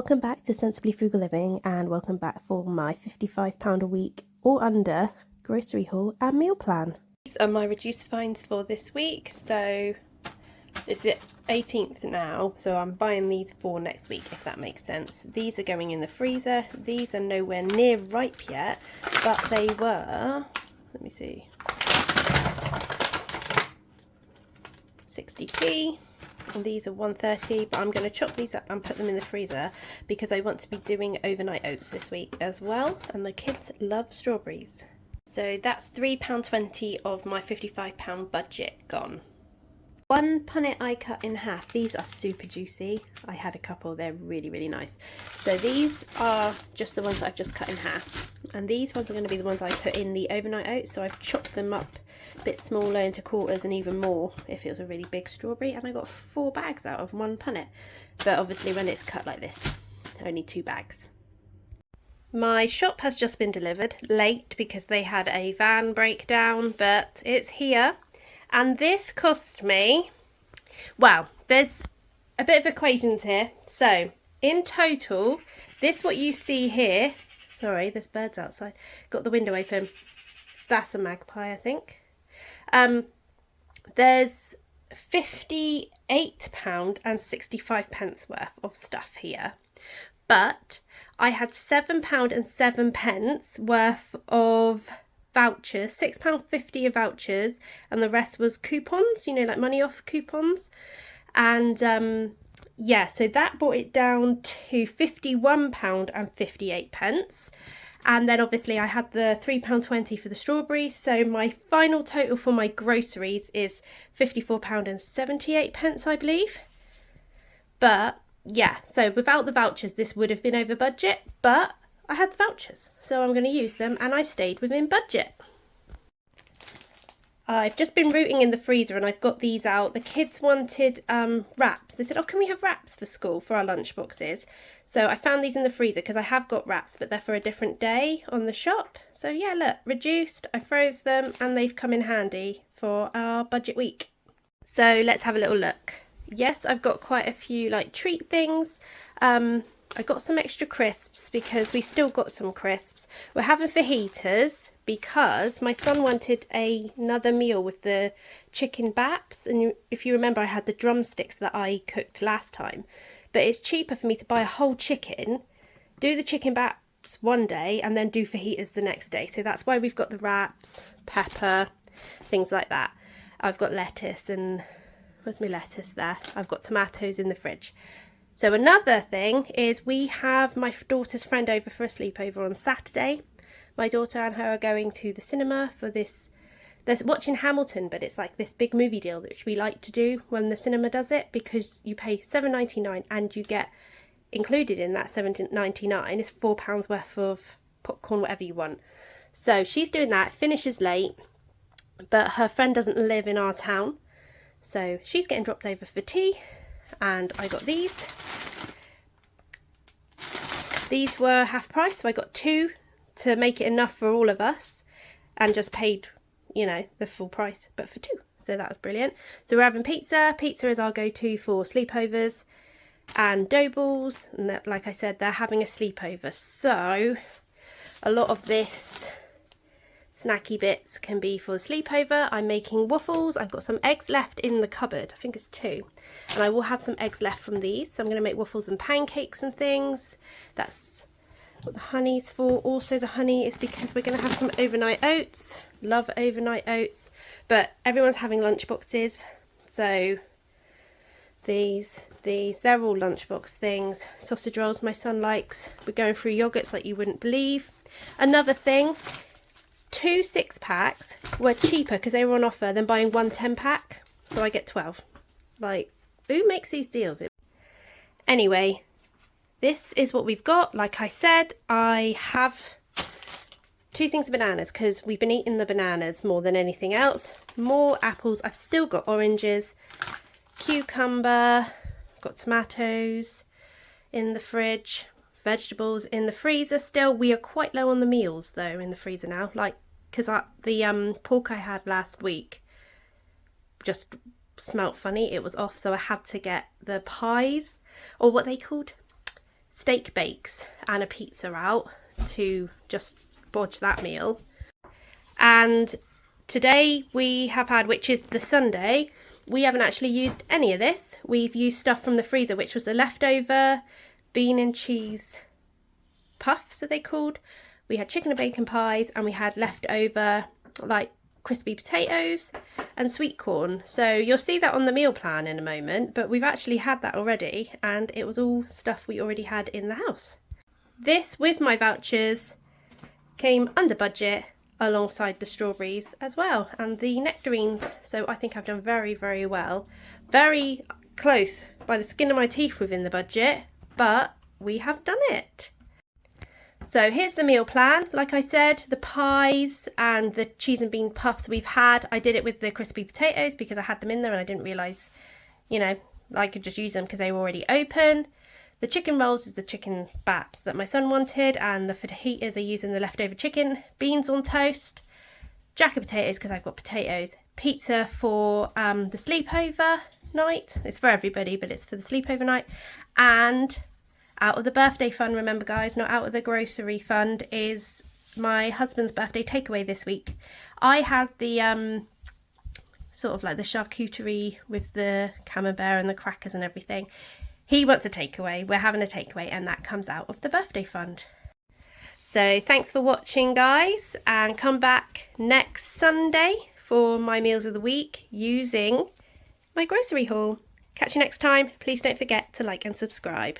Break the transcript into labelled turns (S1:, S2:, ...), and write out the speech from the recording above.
S1: Welcome back to Sensibly Frugal Living, and welcome back for my £55 a week or under grocery haul and meal plan. These are my reduced finds for this week. So it's the 18th now, so I'm buying these for next week, if that makes sense. These are going in the freezer. These are nowhere near ripe yet, but they were, let me see, 60p. And these are 130, but I'm going to chop these up and put them in the freezer because I want to be doing overnight oats this week as well, and the kids love strawberries. So that's £3.20 of my £55 budget gone. One punnet I cut in half. These are super juicy. I had a couple, they're really nice. So these are just the ones that I've just cut in half, and these ones are going to be the ones I put in the overnight oats. So I've chopped them up a bit smaller into quarters and even more if it was a really big strawberry, and I got 4 bags out of one punnet. But obviously when it's cut like this, only 2 bags. My shop has just been delivered, late because they had a van breakdown, but it's here. And this cost me, well, there's a bit of equations here. So in total, this what you see here, sorry, there's birds outside, got the window open. That's a magpie, I think. There's £58.65 worth of stuff here. But I had £7.07 worth of vouchers, £6.50 of vouchers, and the rest was coupons, you know, like money off coupons. And yeah, so that brought it down to £51.58. And then obviously I had the £3.20 for the strawberries, so my final total for my groceries is £54.78, I believe. But yeah, so without the vouchers this would have been over budget, but I had the vouchers, so I'm going to use them, and I stayed within budget. I've just been rooting in the freezer and I've got these out. The kids wanted wraps. They said, oh, can we have wraps for school for our lunch boxes? So I found these in the freezer because I have got wraps, but they're for a different day on the shop. So yeah, look, reduced, I froze them, and they've come in handy for our budget week. So let's have a little look. Yes, I've got quite a few like treat things. I got some extra crisps because we've still got some crisps. We're having fajitas because my son wanted another meal with the chicken baps, and if you remember I had the drumsticks that I cooked last time, but it's cheaper for me to buy a whole chicken, do the chicken baps one day and then do fajitas the next day. So that's why we've got the wraps, pepper, things like that. I've got lettuce, and where's my lettuce there? I've got tomatoes in the fridge. So another thing is we have my daughter's friend over for a sleepover on Saturday. My daughter and her are going to the cinema for this. They're watching Hamilton, but it's like this big movie deal which we like to do when the cinema does it, because you pay £7.99 and you get included in that £7.99 is £4 worth of popcorn, whatever you want. So she's doing that, finishes late, but her friend doesn't live in our town, so she's getting dropped over for tea. And I got these. These were half price, so I got 2 to make it enough for all of us, and just paid, you know, the full price, but for 2. So that was brilliant. So we're having pizza. Pizza is our go-to for sleepovers, and dough balls. And that, like I said, they're having a sleepover. So a lot of this snacky bits can be for the sleepover. I'm making waffles. I've got some eggs left in the cupboard. I think it's 2. And I will have some eggs left from these. So I'm going to make waffles and pancakes and things. That's what the honey's for. Also the honey is because we're going to have some overnight oats. Love overnight oats. But everyone's having lunch boxes. So they're all lunchbox things. Sausage rolls my son likes. We're going through yogurts like you wouldn't believe. Another thing, 2 6-packs were cheaper because they were on offer than buying 1 10-pack. So I get 12. Like, who makes these deals? Anyway, this is what we've got. Like I said, I have 2 things of bananas because we've been eating the bananas more than anything else. More apples. I've still got oranges, cucumber, got tomatoes in the fridge, vegetables in the freezer still. We are quite low on the meals though in the freezer now, like because the pork I had last week just smelt funny. It was off, so I had to get the pies, or what they called, steak bakes and a pizza out to just bodge that meal. And today we have had, which is the Sunday, we haven't actually used any of this. We've used stuff from the freezer, which was the leftover bean and cheese puffs, are they called? We had chicken and bacon pies, and we had leftover like crispy potatoes and sweet corn. So you'll see that on the meal plan in a moment, but we've actually had that already, and it was all stuff we already had in the house. This, with my vouchers, came under budget alongside the strawberries as well, and the nectarines. So I think I've done very, very well. Very close by the skin of my teeth within the budget, but we have done it. So here's the meal plan. Like I said, the pies and the cheese and bean puffs we've had. I did it with the crispy potatoes because I had them in there and I didn't realise, you know, I could just use them because they were already open. The chicken rolls is the chicken baps that my son wanted, and the fajitas are using the leftover chicken, beans on toast, jacket potatoes because I've got potatoes, pizza for the sleepover night. It's for everybody, but it's for the sleepover night. And out of the birthday fund, remember guys, not out of the grocery fund, is my husband's birthday takeaway this week. I had the sort of like the charcuterie with the camembert and the crackers and everything. He wants a takeaway. We're having a takeaway, and that comes out of the birthday fund. So thanks for watching guys, and come back next Sunday for my meals of the week using my grocery haul. Catch you next time. Please don't forget to like and subscribe.